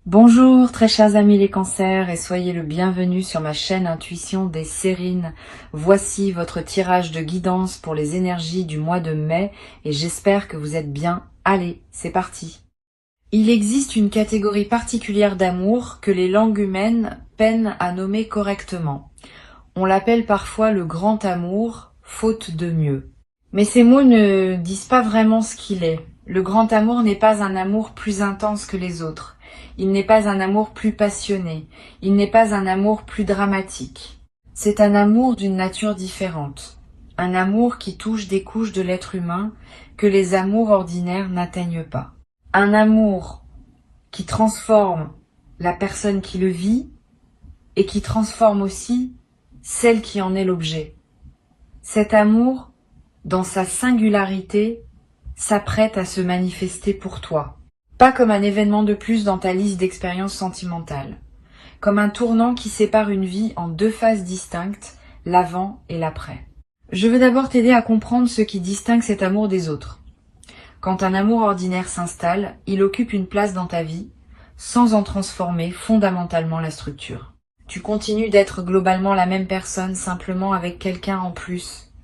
Bonjour très chers amis les cancers et soyez le bienvenu sur ma chaîne Intuition des Sérines. Voici votre tirage de guidance pour les énergies du mois de mai et j'espère que vous êtes bien. Allez, c'est parti. Il existe une catégorie particulière d'amour que les langues humaines peinent à nommer correctement. On l'appelle parfois le grand amour, faute de mieux. Mais ces mots ne disent pas vraiment ce qu'il est. Le grand amour n'est pas un amour plus intense que les autres. Il n'est pas un amour plus passionné. Il n'est pas un amour plus dramatique. C'est un amour d'une nature différente. Un amour qui touche des couches de l'être humain que les amours ordinaires n'atteignent pas. Un amour qui transforme la personne qui le vit et qui transforme aussi celle qui en est l'objet. Cet amour, dans sa singularité, s'apprête à se manifester pour toi. Pas comme un événement de plus dans ta liste d'expériences sentimentales. Comme un tournant qui sépare une vie en deux phases distinctes, l'avant et l'après. Je veux d'abord t'aider à comprendre ce qui distingue cet amour des autres. Quand un amour ordinaire s'installe, il occupe une place dans ta vie, sans en transformer fondamentalement la structure. Tu continues d'être globalement la même personne, simplement avec quelqu'un en plus.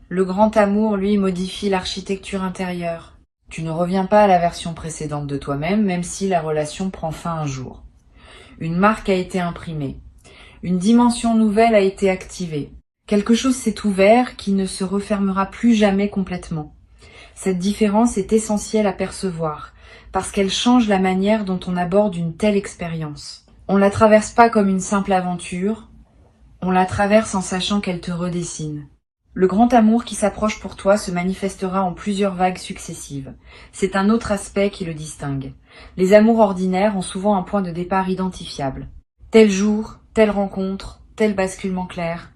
Le grand amour, lui, modifie l'architecture intérieure. Tu ne reviens pas à la version précédente de toi-même, même si la relation prend fin un jour. Une marque a été imprimée. Une dimension nouvelle a été activée. Quelque chose s'est ouvert qui ne se refermera plus jamais complètement. Cette différence est essentielle à percevoir, parce qu'elle change la manière dont on aborde une telle expérience. On ne la traverse pas comme une simple aventure, on la traverse en sachant qu'elle te redessine. Le grand amour qui s'approche pour toi se manifestera en plusieurs vagues successives. C'est un autre aspect qui le distingue. Les amours ordinaires ont souvent un point de départ identifiable. Tel jour, telle rencontre, tel basculement clair.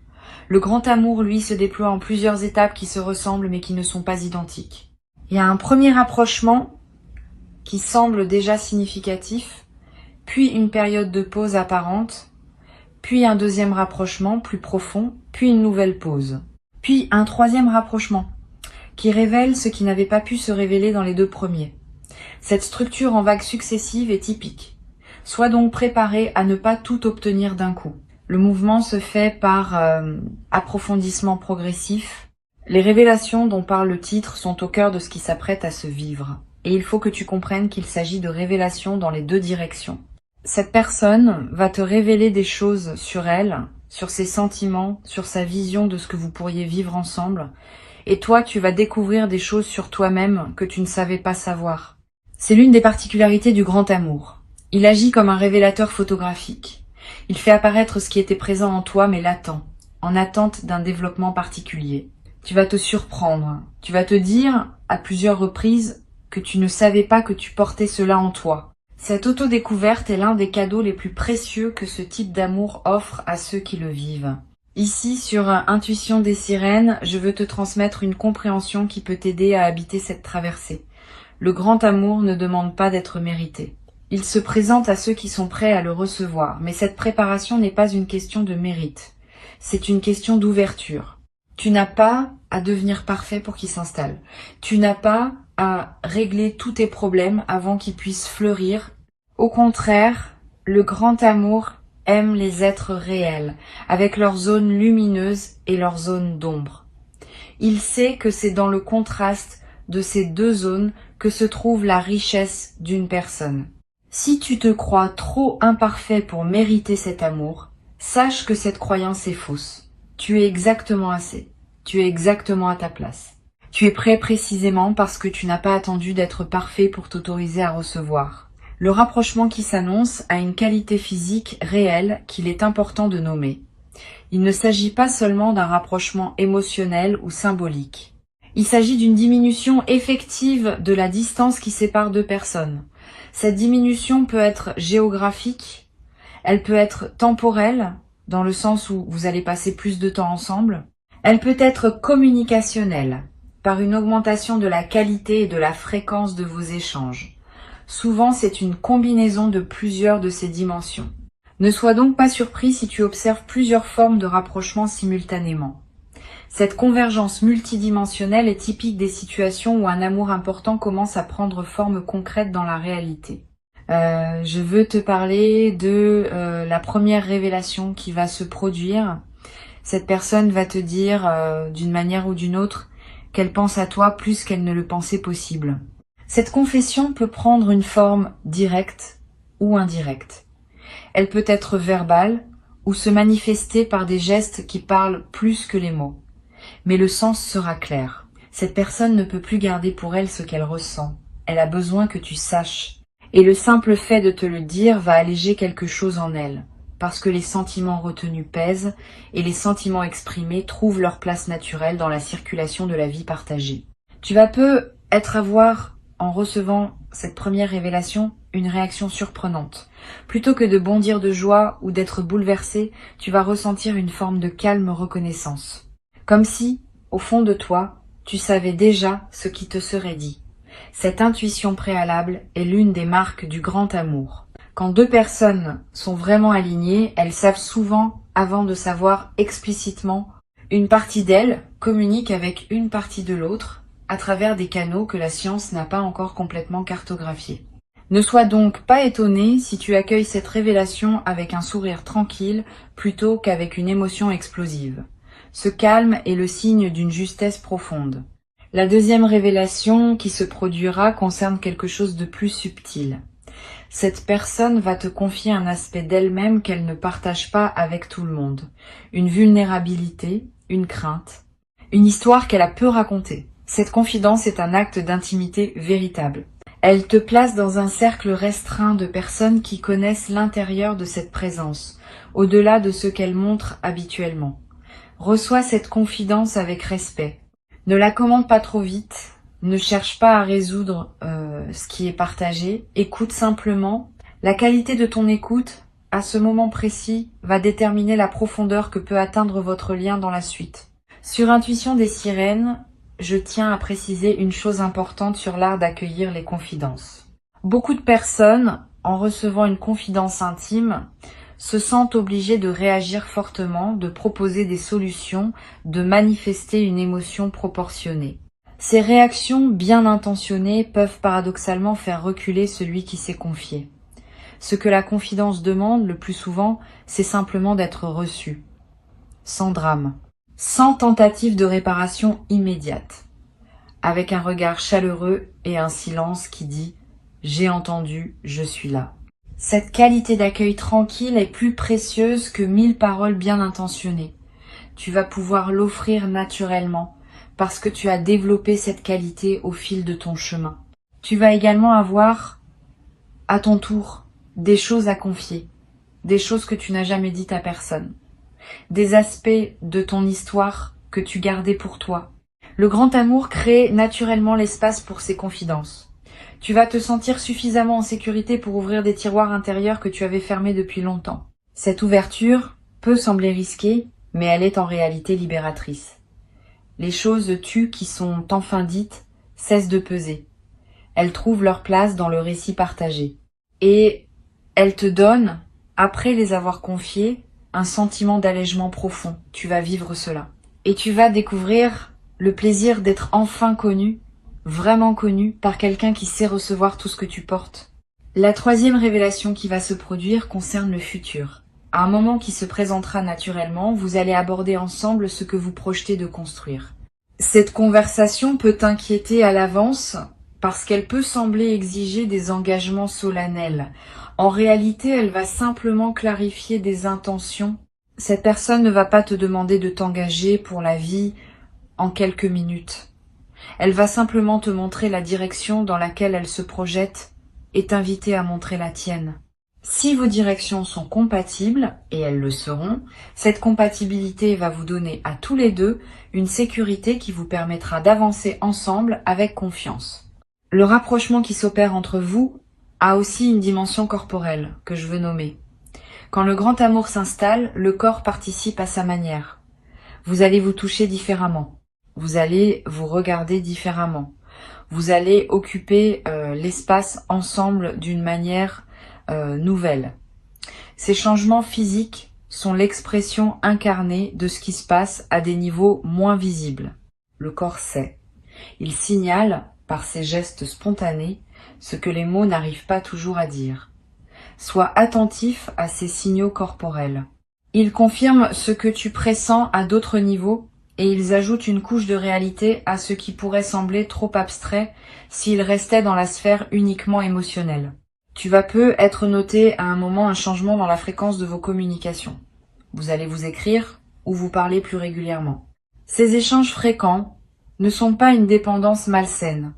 Le grand amour, lui, se déploie en plusieurs étapes qui se ressemblent mais qui ne sont pas identiques. Il y a un premier rapprochement qui semble déjà significatif, puis une période de pause apparente, puis un deuxième rapprochement plus profond, puis une nouvelle pause. Puis un troisième rapprochement, qui révèle ce qui n'avait pas pu se révéler dans les deux premiers. Cette structure en vagues successives est typique. Sois donc préparé à ne pas tout obtenir d'un coup. Le mouvement se fait par approfondissement progressif. Les révélations dont parle le titre sont au cœur de ce qui s'apprête à se vivre. Et il faut que tu comprennes qu'il s'agit de révélations dans les deux directions. Cette personne va te révéler des choses sur elle, sur ses sentiments, sur sa vision de ce que vous pourriez vivre ensemble. Et toi, tu vas découvrir des choses sur toi-même que tu ne savais pas savoir. C'est l'une des particularités du grand amour. Il agit comme un révélateur photographique. Il fait apparaître ce qui était présent en toi mais latent, en attente d'un développement particulier. Tu vas te surprendre. Tu vas te dire, à plusieurs reprises, que tu ne savais pas que tu portais cela en toi. Cette autodécouverte est l'un des cadeaux les plus précieux que ce type d'amour offre à ceux qui le vivent. Ici, sur Intuition des Sirènes, je veux te transmettre une compréhension qui peut t'aider à habiter cette traversée. Le grand amour ne demande pas d'être mérité. Il se présente à ceux qui sont prêts à le recevoir, mais cette préparation n'est pas une question de mérite. C'est une question d'ouverture. Tu n'as pas à devenir parfait pour qu'il s'installe. Tu n'as pas à régler tous tes problèmes avant qu'ils puissent fleurir. Au contraire, le grand amour aime les êtres réels, avec leurs zones lumineuses et leurs zones d'ombre. Il sait que c'est dans le contraste de ces deux zones que se trouve la richesse d'une personne. Si tu te crois trop imparfait pour mériter cet amour, sache que cette croyance est fausse. Tu es exactement assez. Tu es exactement à ta place. Tu es prêt précisément parce que tu n'as pas attendu d'être parfait pour t'autoriser à recevoir. Le rapprochement qui s'annonce a une qualité physique réelle qu'il est important de nommer. Il ne s'agit pas seulement d'un rapprochement émotionnel ou symbolique. Il s'agit d'une diminution effective de la distance qui sépare deux personnes. Cette diminution peut être géographique, elle peut être temporelle, dans le sens où vous allez passer plus de temps ensemble. Elle peut être communicationnelle, par une augmentation de la qualité et de la fréquence de vos échanges. Souvent, c'est une combinaison de plusieurs de ces dimensions. Ne sois donc pas surpris si tu observes plusieurs formes de rapprochement simultanément. Cette convergence multidimensionnelle est typique des situations où un amour important commence à prendre forme concrète dans la réalité. Je veux te parler de la première révélation qui va se produire. Cette personne va te dire, d'une manière ou d'une autre, qu'elle pense à toi plus qu'elle ne le pensait possible. Cette confession peut prendre une forme directe ou indirecte. Elle peut être verbale ou se manifester par des gestes qui parlent plus que les mots. Mais le sens sera clair. Cette personne ne peut plus garder pour elle ce qu'elle ressent. Elle a besoin que tu saches. Et le simple fait de te le dire va alléger quelque chose en elle, parce que les sentiments retenus pèsent et les sentiments exprimés trouvent leur place naturelle dans la circulation de la vie partagée. Tu vas peut-être avoir, en recevant cette première révélation, une réaction surprenante. Plutôt que de bondir de joie ou d'être bouleversé, tu vas ressentir une forme de calme reconnaissance. Comme si, au fond de toi, tu savais déjà ce qui te serait dit. Cette intuition préalable est l'une des marques du grand amour. Quand deux personnes sont vraiment alignées, elles savent souvent, avant de savoir explicitement, une partie d'elles communique avec une partie de l'autre à travers des canaux que la science n'a pas encore complètement cartographiés. Ne sois donc pas étonné si tu accueilles cette révélation avec un sourire tranquille plutôt qu'avec une émotion explosive. Ce calme est le signe d'une justesse profonde. La deuxième révélation qui se produira concerne quelque chose de plus subtil. Cette personne va te confier un aspect d'elle-même qu'elle ne partage pas avec tout le monde. Une vulnérabilité, une crainte, une histoire qu'elle a peu racontée. Cette confidence est un acte d'intimité véritable. Elle te place dans un cercle restreint de personnes qui connaissent l'intérieur de cette présence, au-delà de ce qu'elle montre habituellement. Reçois cette confidence avec respect. Ne la commande pas trop vite, ne cherche pas à résoudre ce qui est partagé, écoute simplement. La qualité de ton écoute, à ce moment précis, va déterminer la profondeur que peut atteindre votre lien dans la suite. Sur Intuition des sirènes, je tiens à préciser une chose importante sur l'art d'accueillir les confidences. Beaucoup de personnes, en recevant une confidence intime, se sentent obligées de réagir fortement, de proposer des solutions, de manifester une émotion proportionnée. Ces réactions bien intentionnées peuvent paradoxalement faire reculer celui qui s'est confié. Ce que la confidence demande le plus souvent, c'est simplement d'être reçu, sans drame, sans tentative de réparation immédiate, avec un regard chaleureux et un silence qui dit « J'ai entendu, je suis là ». Cette qualité d'accueil tranquille est plus précieuse que 1000 paroles bien intentionnées. Tu vas pouvoir l'offrir naturellement parce que tu as développé cette qualité au fil de ton chemin. Tu vas également avoir, à ton tour, des choses à confier, des choses que tu n'as jamais dites à personne, des aspects de ton histoire que tu gardais pour toi. Le grand amour crée naturellement l'espace pour ces confidences. Tu vas te sentir suffisamment en sécurité pour ouvrir des tiroirs intérieurs que tu avais fermés depuis longtemps. Cette ouverture peut sembler risquée, mais elle est en réalité libératrice. Les choses tues qui sont enfin dites cessent de peser. Elles trouvent leur place dans le récit partagé. Et elles te donnent, après les avoir confiées, un sentiment d'allègement profond. Tu vas vivre cela. Et tu vas découvrir le plaisir d'être enfin connu, vraiment connu, par quelqu'un qui sait recevoir tout ce que tu portes. La troisième révélation qui va se produire concerne le futur. À un moment qui se présentera naturellement, vous allez aborder ensemble ce que vous projetez de construire. Cette conversation peut t'inquiéter à l'avance parce qu'elle peut sembler exiger des engagements solennels. En réalité, elle va simplement clarifier des intentions. Cette personne ne va pas te demander de t'engager pour la vie en quelques minutes. Elle va simplement te montrer la direction dans laquelle elle se projette et t'inviter à montrer la tienne. Si vos directions sont compatibles, et elles le seront, cette compatibilité va vous donner à tous les deux une sécurité qui vous permettra d'avancer ensemble avec confiance. Le rapprochement qui s'opère entre vous a aussi une dimension corporelle que je veux nommer. Quand le grand amour s'installe, le corps participe à sa manière. Vous allez vous toucher différemment. Vous allez vous regarder différemment. Vous allez occuper l'espace ensemble d'une manière nouvelle. Ces changements physiques sont l'expression incarnée de ce qui se passe à des niveaux moins visibles. Le corps sait. Il signale, par ses gestes spontanés, ce que les mots n'arrivent pas toujours à dire. Sois attentif à ces signaux corporels. Ils confirment ce que tu pressens à d'autres niveaux et ils ajoutent une couche de réalité à ce qui pourrait sembler trop abstrait s'ils restaient dans la sphère uniquement émotionnelle. Tu vas peu être noté à un moment un changement dans la fréquence de vos communications. Vous allez vous écrire ou vous parler plus régulièrement. Ces échanges fréquents ne sont pas une dépendance malsaine.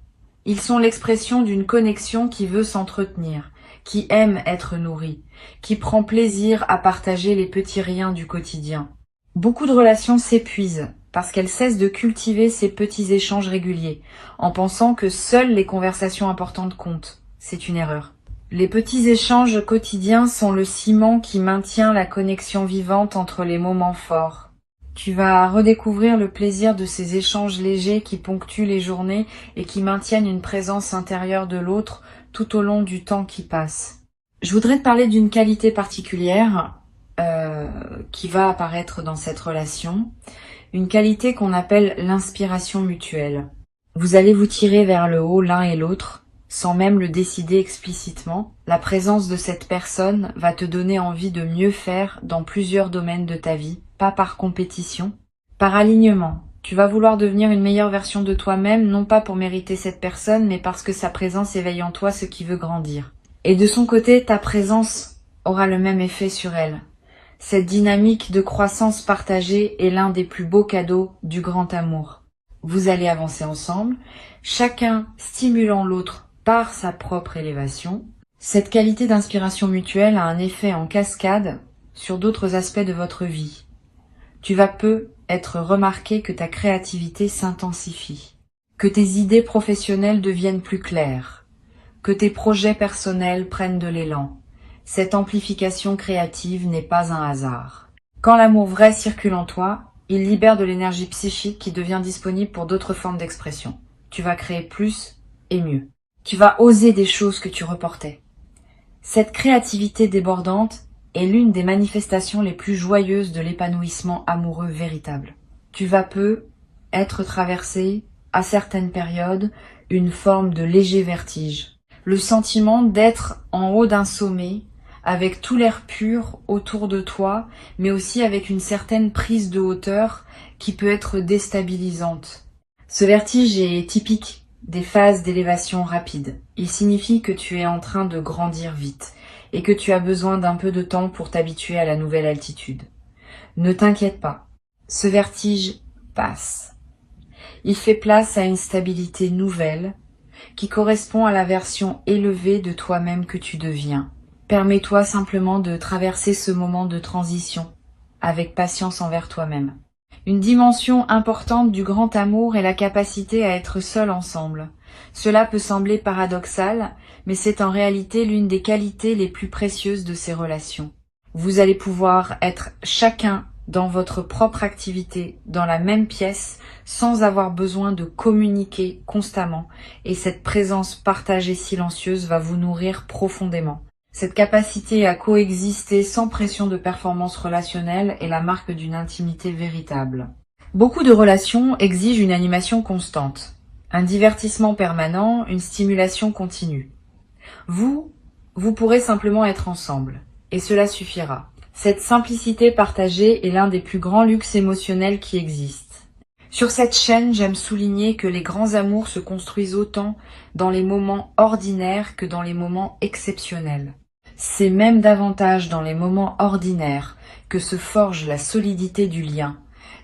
Ils sont l'expression d'une connexion qui veut s'entretenir, qui aime être nourrie, qui prend plaisir à partager les petits riens du quotidien. Beaucoup de relations s'épuisent parce qu'elles cessent de cultiver ces petits échanges réguliers, en pensant que seules les conversations importantes comptent. C'est une erreur. Les petits échanges quotidiens sont le ciment qui maintient la connexion vivante entre les moments forts. Tu vas redécouvrir le plaisir de ces échanges légers qui ponctuent les journées et qui maintiennent une présence intérieure de l'autre tout au long du temps qui passe. Je voudrais te parler d'une qualité particulière qui va apparaître dans cette relation, une qualité qu'on appelle l'inspiration mutuelle. Vous allez vous tirer vers le haut l'un et l'autre, sans même le décider explicitement. La présence de cette personne va te donner envie de mieux faire dans plusieurs domaines de ta vie, pas par compétition, par alignement. Tu vas vouloir devenir une meilleure version de toi-même, non pas pour mériter cette personne, mais parce que sa présence éveille en toi ce qui veut grandir. Et de son côté, ta présence aura le même effet sur elle. Cette dynamique de croissance partagée est l'un des plus beaux cadeaux du grand amour. Vous allez avancer ensemble, chacun stimulant l'autre par sa propre élévation. Cette qualité d'inspiration mutuelle a un effet en cascade sur d'autres aspects de votre vie. Tu vas peu être remarqué que ta créativité s'intensifie, que tes idées professionnelles deviennent plus claires, que tes projets personnels prennent de l'élan. Cette amplification créative n'est pas un hasard. Quand l'amour vrai circule en toi, il libère de l'énergie psychique qui devient disponible pour d'autres formes d'expression. Tu vas créer plus et mieux. Tu vas oser des choses que tu reportais. Cette créativité débordante est l'une des manifestations les plus joyeuses de l'épanouissement amoureux véritable. Tu vas peu être traversé, à certaines périodes, une forme de léger vertige. Le sentiment d'être en haut d'un sommet, avec tout l'air pur autour de toi, mais aussi avec une certaine prise de hauteur qui peut être déstabilisante. Ce vertige est typique des phases d'élévation rapide. Il signifie que tu es en train de grandir vite et que tu as besoin d'un peu de temps pour t'habituer à la nouvelle altitude. Ne t'inquiète pas, ce vertige passe. Il fait place à une stabilité nouvelle qui correspond à la version élevée de toi-même que tu deviens. Permets-toi simplement de traverser ce moment de transition avec patience envers toi-même. Une dimension importante du grand amour est la capacité à être seul ensemble. Cela peut sembler paradoxal, mais c'est en réalité l'une des qualités les plus précieuses de ces relations. Vous allez pouvoir être chacun dans votre propre activité, dans la même pièce, sans avoir besoin de communiquer constamment, et cette présence partagée silencieuse va vous nourrir profondément. Cette capacité à coexister sans pression de performance relationnelle est la marque d'une intimité véritable. Beaucoup de relations exigent une animation constante, un divertissement permanent, une stimulation continue. Vous pourrez simplement être ensemble, et cela suffira. Cette simplicité partagée est l'un des plus grands luxes émotionnels qui existent. Sur cette chaîne, j'aime souligner que les grands amours se construisent autant dans les moments ordinaires que dans les moments exceptionnels. C'est même davantage dans les moments ordinaires que se forge la solidité du lien,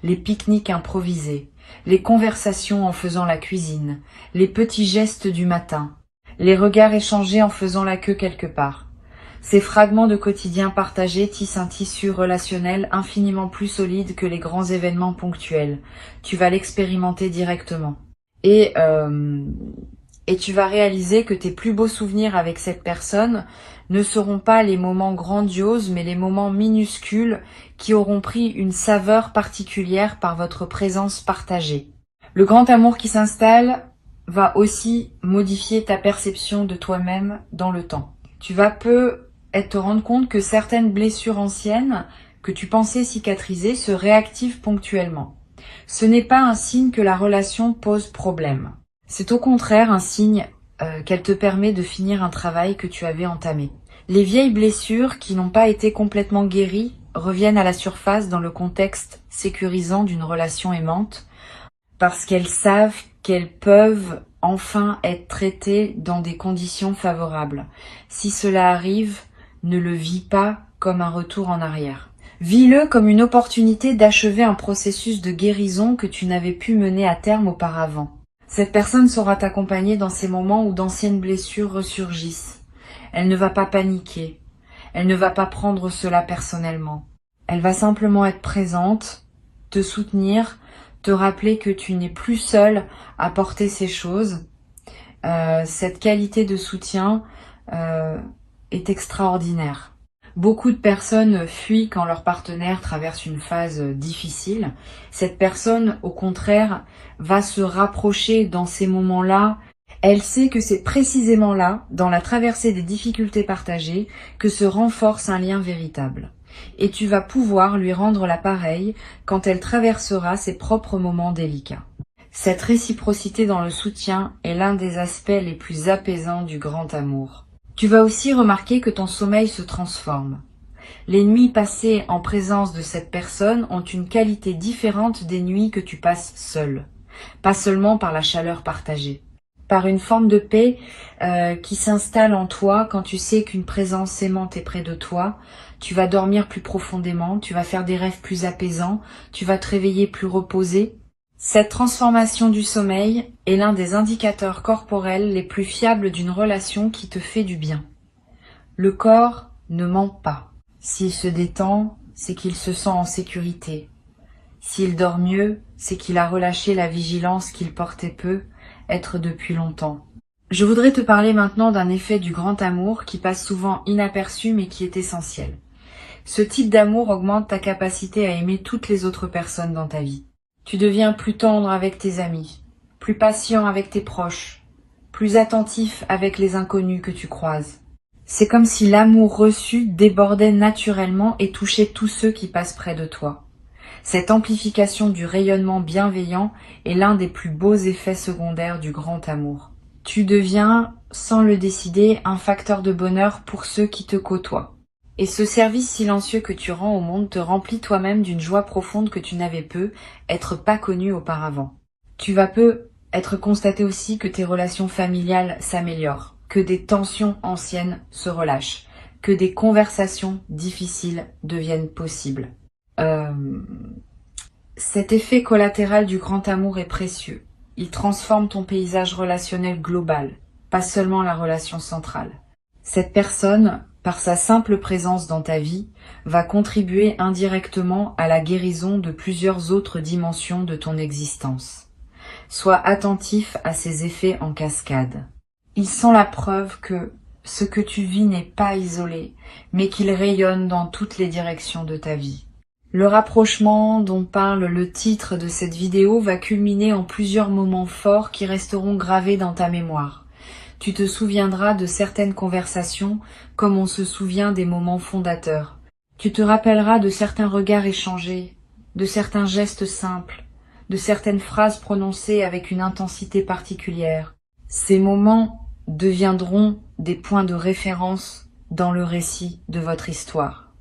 les pique-niques improvisés, les conversations en faisant la cuisine, les petits gestes du matin, les regards échangés en faisant la queue quelque part. Ces fragments de quotidien partagés tissent un tissu relationnel infiniment plus solide que les grands événements ponctuels. Tu vas l'expérimenter directement. Et tu vas réaliser que tes plus beaux souvenirs avec cette personne ne seront pas les moments grandioses, mais les moments minuscules qui auront pris une saveur particulière par votre présence partagée. Le grand amour qui s'installe va aussi modifier ta perception de toi-même dans le temps. Tu vas peu te rendre compte que certaines blessures anciennes que tu pensais cicatriser se réactivent ponctuellement. Ce n'est pas un signe que la relation pose problème. C'est au contraire un signe qu'elle te permet de finir un travail que tu avais entamé. Les vieilles blessures qui n'ont pas été complètement guéries reviennent à la surface dans le contexte sécurisant d'une relation aimante, parce qu'elles savent qu'elles peuvent enfin être traitées dans des conditions favorables. Si cela arrive, ne le vis pas comme un retour en arrière. Vis-le comme une opportunité d'achever un processus de guérison que tu n'avais pu mener à terme auparavant. Cette personne saura t'accompagner dans ces moments où d'anciennes blessures ressurgissent. Elle ne va pas paniquer. Elle ne va pas prendre cela personnellement. Elle va simplement être présente, te soutenir, te rappeler que tu n'es plus seul à porter ces choses. Cette qualité de soutien est extraordinaire. Beaucoup de personnes fuient quand leur partenaire traverse une phase difficile. Cette personne, au contraire, va se rapprocher dans ces moments-là. Elle sait que c'est précisément là, dans la traversée des difficultés partagées, que se renforce un lien véritable. Et tu vas pouvoir lui rendre l'appareil quand elle traversera ses propres moments délicats. Cette réciprocité dans le soutien est l'un des aspects les plus apaisants du grand amour. Tu vas aussi remarquer que ton sommeil se transforme. Les nuits passées en présence de cette personne ont une qualité différente des nuits que tu passes seul. Pas seulement par la chaleur partagée, par une forme de paix qui s'installe en toi quand tu sais qu'une présence aimante est près de toi. Tu vas dormir plus profondément, tu vas faire des rêves plus apaisants, tu vas te réveiller plus reposé. Cette transformation du sommeil est l'un des indicateurs corporels les plus fiables d'une relation qui te fait du bien. Le corps ne ment pas. S'il se détend, c'est qu'il se sent en sécurité. S'il dort mieux, c'est qu'il a relâché la vigilance qu'il portait peu, être depuis longtemps. Je voudrais te parler maintenant d'un effet du grand amour qui passe souvent inaperçu mais qui est essentiel. Ce type d'amour augmente ta capacité à aimer toutes les autres personnes dans ta vie. Tu deviens plus tendre avec tes amis, plus patient avec tes proches, plus attentif avec les inconnus que tu croises. C'est comme si l'amour reçu débordait naturellement et touchait tous ceux qui passent près de toi. Cette amplification du rayonnement bienveillant est l'un des plus beaux effets secondaires du grand amour. Tu deviens, sans le décider, un facteur de bonheur pour ceux qui te côtoient. Et ce service silencieux que tu rends au monde te remplit toi-même d'une joie profonde que tu n'avais peu être pas connue auparavant. Tu vas peu être constaté aussi que tes relations familiales s'améliorent, que des tensions anciennes se relâchent, que des conversations difficiles deviennent possibles. Cet effet collatéral du grand amour est précieux. Il transforme ton paysage relationnel global, pas seulement la relation centrale. Cette personne, par sa simple présence dans ta vie, va contribuer indirectement à la guérison de plusieurs autres dimensions de ton existence. Sois attentif à ces effets en cascade. Ils sont la preuve que ce que tu vis n'est pas isolé, mais qu'il rayonne dans toutes les directions de ta vie. Le rapprochement dont parle le titre de cette vidéo va culminer en plusieurs moments forts qui resteront gravés dans ta mémoire. Tu te souviendras de certaines conversations comme on se souvient des moments fondateurs. Tu te rappelleras de certains regards échangés, de certains gestes simples, de certaines phrases prononcées avec une intensité particulière. Ces moments deviendront des points de référence dans le récit de votre histoire.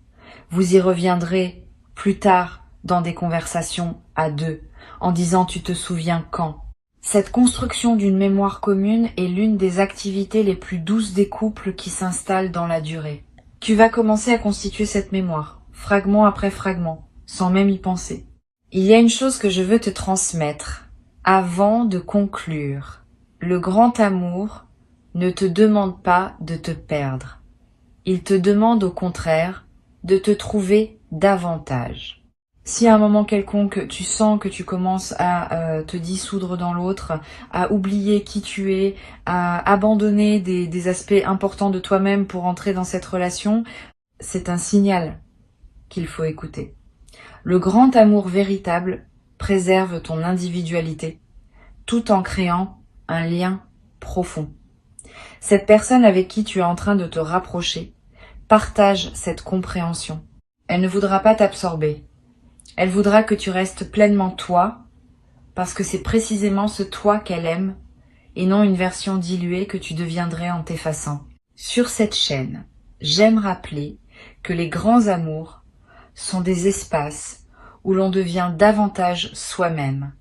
Vous y reviendrez plus tard dans des conversations à deux, en disant « tu te souviens quand ?» Cette construction d'une mémoire commune est l'une des activités les plus douces des couples qui s'installent dans la durée. Tu vas commencer à constituer cette mémoire, fragment après fragment, sans même y penser. Il y a une chose que je veux te transmettre avant de conclure. Le grand amour ne te demande pas de te perdre. Il te demande au contraire de te trouver davantage. Si à un moment quelconque, tu sens que tu commences à te dissoudre dans l'autre, à oublier qui tu es, à abandonner des aspects importants de toi-même pour entrer dans cette relation, c'est un signal qu'il faut écouter. Le grand amour véritable préserve ton individualité, tout en créant un lien profond. Cette personne avec qui tu es en train de te rapprocher partage cette compréhension. Elle ne voudra pas t'absorber. Elle voudra que tu restes pleinement toi, parce que c'est précisément ce toi qu'elle aime et non une version diluée que tu deviendrais en t'effaçant. Sur cette chaîne, j'aime rappeler que les grands amours sont des espaces où l'on devient davantage soi-même,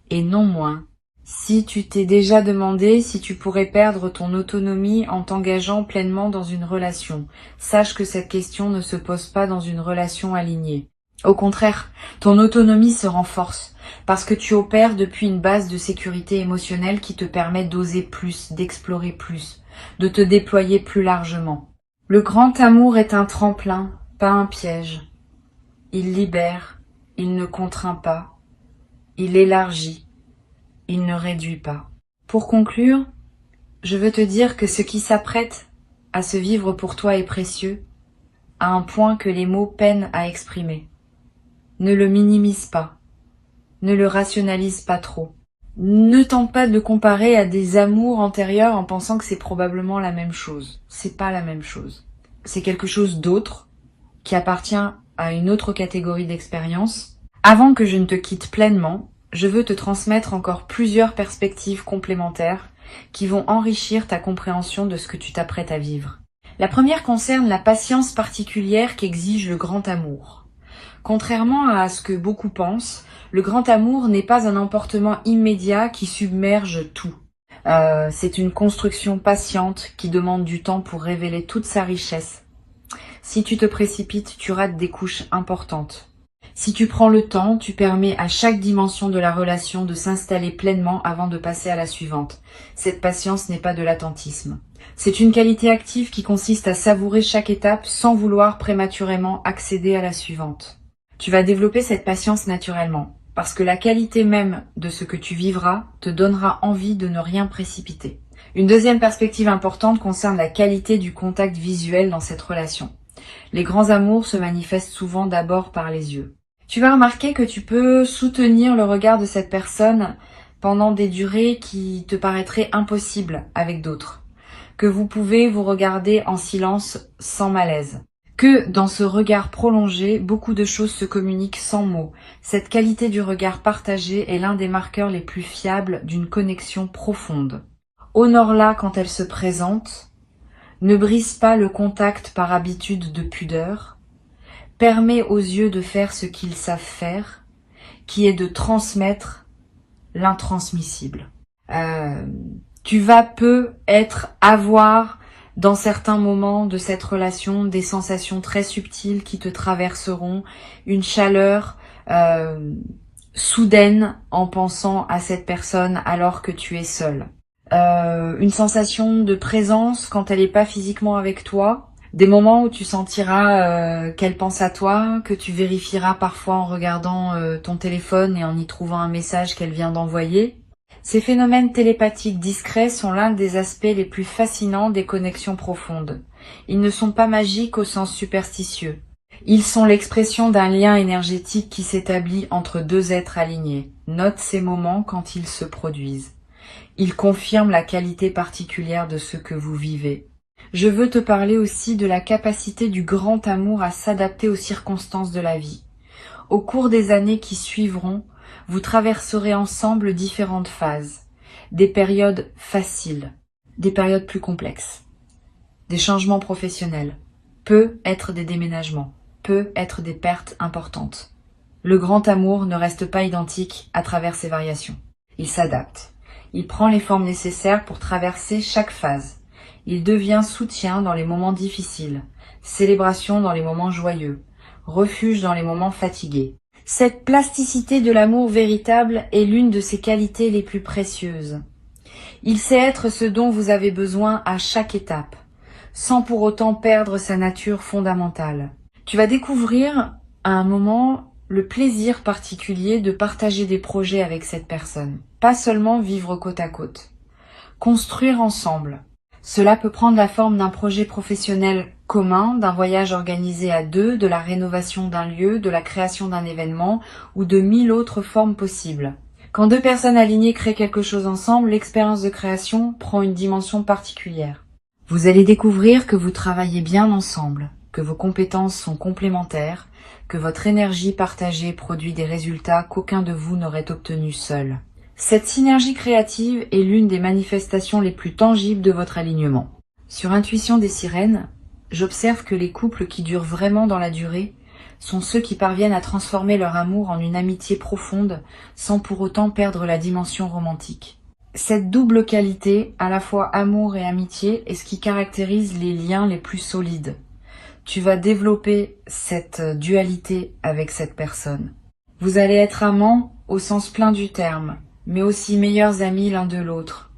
et non moins. Si tu t'es déjà demandé si tu pourrais perdre ton autonomie en t'engageant pleinement dans une relation, sache que cette question ne se pose pas dans une relation alignée. Au contraire, ton autonomie se renforce parce que tu opères depuis une base de sécurité émotionnelle qui te permet d'oser plus, d'explorer plus, de te déployer plus largement. Le grand amour est un tremplin, pas un piège. Il libère, il ne contraint pas, il élargit, il ne réduit pas. Pour conclure, je veux te dire que ce qui s'apprête à se vivre pour toi est précieux, à un point que les mots peinent à exprimer. Ne le minimise pas, ne le rationalise pas trop. Ne tente pas de le comparer à des amours antérieurs en pensant que c'est probablement la même chose. C'est pas la même chose. C'est quelque chose d'autre qui appartient à une autre catégorie d'expérience. Avant que je ne te quitte pleinement, je veux te transmettre encore plusieurs perspectives complémentaires qui vont enrichir ta compréhension de ce que tu t'apprêtes à vivre. La première concerne la patience particulière qu'exige le grand amour. Contrairement à ce que beaucoup pensent, le grand amour n'est pas un emportement immédiat qui submerge tout. C'est une construction patiente qui demande du temps pour révéler toute sa richesse. Si tu te précipites, tu rates des couches importantes. Si tu prends le temps, tu permets à chaque dimension de la relation de s'installer pleinement avant de passer à la suivante. Cette patience n'est pas de l'attentisme. C'est une qualité active qui consiste à savourer chaque étape sans vouloir prématurément accéder à la suivante. Tu vas développer cette patience naturellement, parce que la qualité même de ce que tu vivras te donnera envie de ne rien précipiter. Une deuxième perspective importante concerne la qualité du contact visuel dans cette relation. Les grands amours se manifestent souvent d'abord par les yeux. Tu vas remarquer que tu peux soutenir le regard de cette personne pendant des durées qui te paraîtraient impossibles avec d'autres. Que vous pouvez vous regarder en silence sans malaise. Que dans ce regard prolongé, beaucoup de choses se communiquent sans mots. Cette qualité du regard partagé est l'un des marqueurs les plus fiables d'une connexion profonde. Honore-la quand elle se présente. Ne brise pas le contact par habitude de pudeur. Permets aux yeux de faire ce qu'ils savent faire, qui est de transmettre l'intransmissible. Tu vas avoir dans certains moments de cette relation des sensations très subtiles qui te traverseront, une chaleur soudaine en pensant à cette personne alors que tu es seul. Une sensation de présence quand elle n'est pas physiquement avec toi. Des moments où tu sentiras qu'elle pense à toi, que tu vérifieras parfois en regardant ton téléphone et en y trouvant un message qu'elle vient d'envoyer. Ces phénomènes télépathiques discrets sont l'un des aspects les plus fascinants des connexions profondes. Ils ne sont pas magiques au sens superstitieux. Ils sont l'expression d'un lien énergétique qui s'établit entre deux êtres alignés. Note ces moments quand ils se produisent. Ils confirment la qualité particulière de ce que vous vivez. Je veux te parler aussi de la capacité du grand amour à s'adapter aux circonstances de la vie. Au cours des années qui suivront, vous traverserez ensemble différentes phases, des périodes faciles, des périodes plus complexes, des changements professionnels, peut être des déménagements, peut être des pertes importantes. Le grand amour ne reste pas identique à travers ces variations. Il s'adapte. Il prend les formes nécessaires pour traverser chaque phase. Il devient soutien dans les moments difficiles, célébration dans les moments joyeux, refuge dans les moments fatigués. Cette plasticité de l'amour véritable est l'une de ses qualités les plus précieuses. Il sait être ce dont vous avez besoin à chaque étape, sans pour autant perdre sa nature fondamentale. Tu vas découvrir à un moment le plaisir particulier de partager des projets avec cette personne. Pas seulement vivre côte à côte. Construire ensemble. Cela peut prendre la forme d'un projet professionnel commun, d'un voyage organisé à deux, de la rénovation d'un lieu, de la création d'un événement ou de 1000 autres formes possibles. Quand deux personnes alignées créent quelque chose ensemble, l'expérience de création prend une dimension particulière. Vous allez découvrir que vous travaillez bien ensemble, que vos compétences sont complémentaires, que votre énergie partagée produit des résultats qu'aucun de vous n'aurait obtenus seul. Cette synergie créative est l'une des manifestations les plus tangibles de votre alignement. Sur Intuition des sirènes, j'observe que les couples qui durent vraiment dans la durée sont ceux qui parviennent à transformer leur amour en une amitié profonde sans pour autant perdre la dimension romantique. Cette double qualité, à la fois amour et amitié, est ce qui caractérise les liens les plus solides. Tu vas développer cette dualité avec cette personne. Vous allez être amants au sens plein du terme, mais aussi meilleurs amis l'un de l'autre.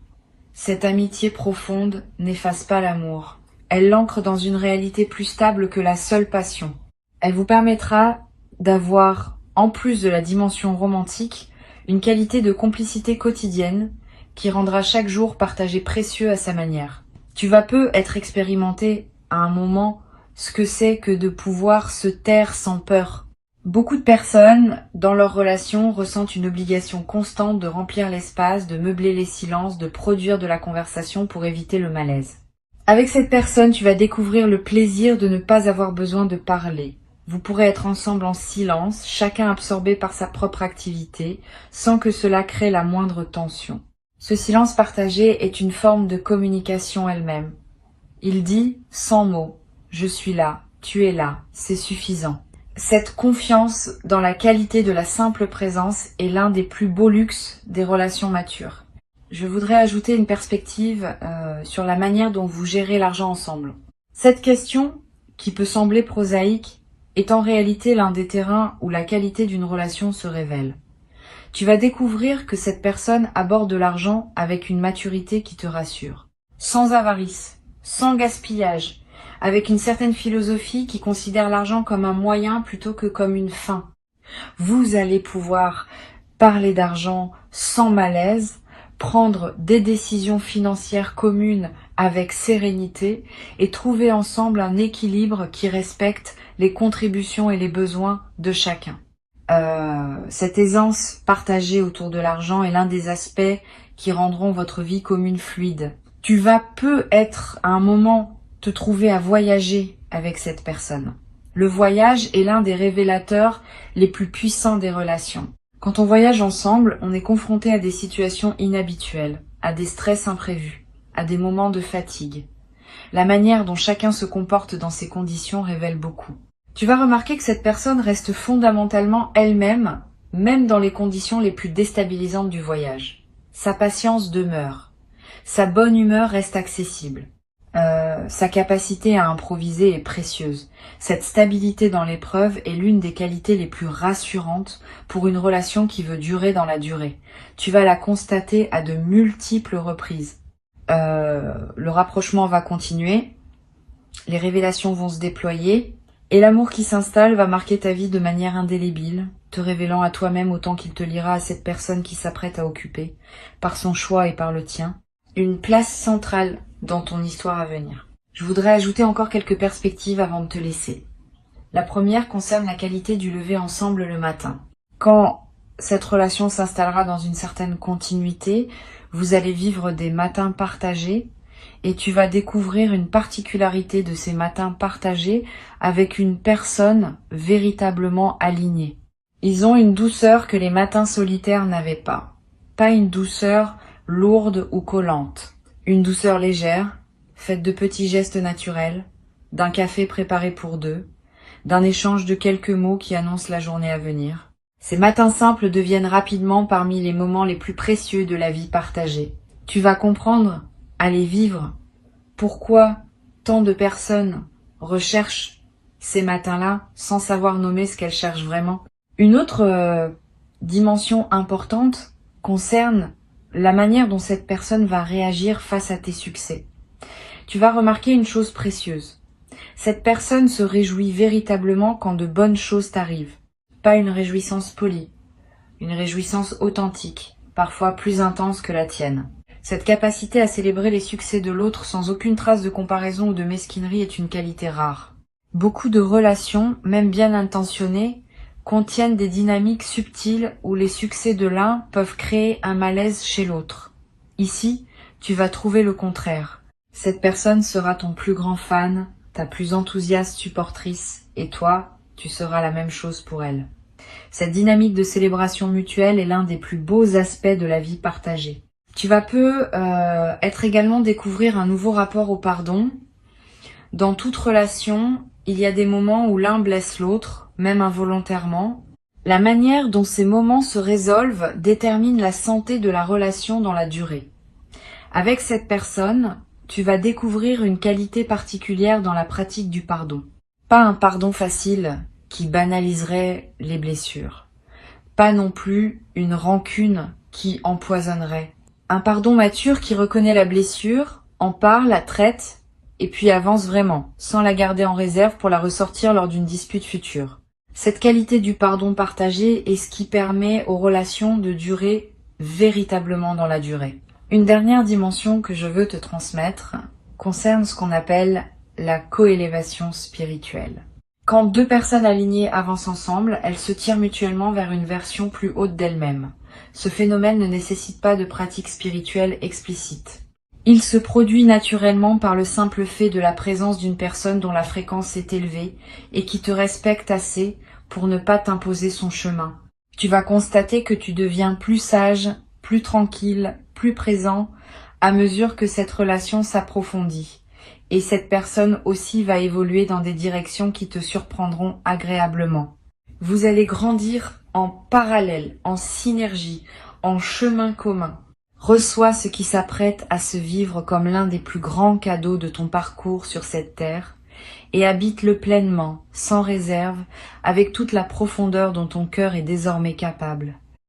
Cette amitié profonde n'efface pas l'amour. Elle l'ancre dans une réalité plus stable que la seule passion. Elle vous permettra d'avoir, en plus de la dimension romantique, une qualité de complicité quotidienne qui rendra chaque jour partagé précieux à sa manière. Tu vas peu être expérimenté à un moment ce que c'est que de pouvoir se taire sans peur. Beaucoup de personnes, dans leur relation, ressentent une obligation constante de remplir l'espace, de meubler les silences, de produire de la conversation pour éviter le malaise. Avec cette personne, tu vas découvrir le plaisir de ne pas avoir besoin de parler. Vous pourrez être ensemble en silence, chacun absorbé par sa propre activité, sans que cela crée la moindre tension. Ce silence partagé est une forme de communication elle-même. Il dit, sans mots, « Je suis là, tu es là, c'est suffisant ». Cette confiance dans la qualité de la simple présence est l'un des plus beaux luxes des relations matures. Je voudrais ajouter une perspective sur la manière dont vous gérez l'argent ensemble. Cette question, qui peut sembler prosaïque, est en réalité l'un des terrains où la qualité d'une relation se révèle. Tu vas découvrir que cette personne aborde l'argent avec une maturité qui te rassure. Sans avarice, sans gaspillage, avec une certaine philosophie qui considère l'argent comme un moyen plutôt que comme une fin. Vous allez pouvoir parler d'argent sans malaise, prendre des décisions financières communes avec sérénité et trouver ensemble un équilibre qui respecte les contributions et les besoins de chacun. Cette aisance partagée autour de l'argent est l'un des aspects qui rendront votre vie commune fluide. Tu vas peu être à un moment te trouver à voyager avec cette personne. Le voyage est l'un des révélateurs les plus puissants des relations. Quand on voyage ensemble, on est confronté à des situations inhabituelles, à des stress imprévus, à des moments de fatigue. La manière dont chacun se comporte dans ces conditions révèle beaucoup. Tu vas remarquer que cette personne reste fondamentalement elle-même, même dans les conditions les plus déstabilisantes du voyage. Sa patience demeure. Sa bonne humeur reste accessible. Sa capacité à improviser est précieuse. Cette stabilité dans l'épreuve est l'une des qualités les plus rassurantes pour une relation qui veut durer dans la durée. Tu vas la constater à de multiples reprises. Le rapprochement va continuer, les révélations vont se déployer, et l'amour qui s'installe va marquer ta vie de manière indélébile, te révélant à toi-même autant qu'il te lira à cette personne qui s'apprête à occuper, par son choix et par le tien, une place centrale dans ton histoire à venir. Je voudrais ajouter encore quelques perspectives avant de te laisser. La première concerne la qualité du lever ensemble le matin. Quand cette relation s'installera dans une certaine continuité, vous allez vivre des matins partagés et tu vas découvrir une particularité de ces matins partagés avec une personne véritablement alignée. Ils ont une douceur que les matins solitaires n'avaient pas. Pas une douceur lourde ou collante. Une douceur légère, faite de petits gestes naturels, d'un café préparé pour deux, d'un échange de quelques mots qui annoncent la journée à venir. Ces matins simples deviennent rapidement parmi les moments les plus précieux de la vie partagée. Tu vas comprendre, à les vivre, pourquoi tant de personnes recherchent ces matins-là sans savoir nommer ce qu'elles cherchent vraiment. Une autre dimension importante concerne la manière dont cette personne va réagir face à tes succès. Tu vas remarquer une chose précieuse. Cette personne se réjouit véritablement quand de bonnes choses t'arrivent. Pas une réjouissance polie, une réjouissance authentique, parfois plus intense que la tienne. Cette capacité à célébrer les succès de l'autre sans aucune trace de comparaison ou de mesquinerie est une qualité rare. Beaucoup de relations, même bien intentionnées, contiennent des dynamiques subtiles où les succès de l'un peuvent créer un malaise chez l'autre. Ici, tu vas trouver le contraire. Cette personne sera ton plus grand fan, ta plus enthousiaste supportrice, et toi, tu seras la même chose pour elle. Cette dynamique de célébration mutuelle est l'un des plus beaux aspects de la vie partagée. Tu vas être également découvrir un nouveau rapport au pardon. Dans toute relation, il y a des moments où l'un blesse l'autre, même involontairement. La manière dont ces moments se résolvent détermine la santé de la relation dans la durée. Avec cette personne, tu vas découvrir une qualité particulière dans la pratique du pardon. Pas un pardon facile qui banaliserait les blessures. Pas non plus une rancune qui empoisonnerait. Un pardon mature qui reconnaît la blessure, en parle, la traite, et puis avance vraiment, sans la garder en réserve pour la ressortir lors d'une dispute future. Cette qualité du pardon partagé est ce qui permet aux relations de durer véritablement dans la durée. Une dernière dimension que je veux te transmettre concerne ce qu'on appelle la coélévation spirituelle. Quand deux personnes alignées avancent ensemble, elles se tirent mutuellement vers une version plus haute d'elles-mêmes. Ce phénomène ne nécessite pas de pratique spirituelle explicite. Il se produit naturellement par le simple fait de la présence d'une personne dont la fréquence est élevée et qui te respecte assez pour ne pas t'imposer son chemin. Tu vas constater que tu deviens plus sage, plus tranquille, plus présent à mesure que cette relation s'approfondit. Et cette personne aussi va évoluer dans des directions qui te surprendront agréablement. Vous allez grandir en parallèle, en synergie, en chemin commun. Reçois ce qui s'apprête à se vivre comme l'un des plus grands cadeaux de ton parcours sur cette terre et habite-le pleinement, sans réserve, avec toute la profondeur dont ton cœur est désormais capable.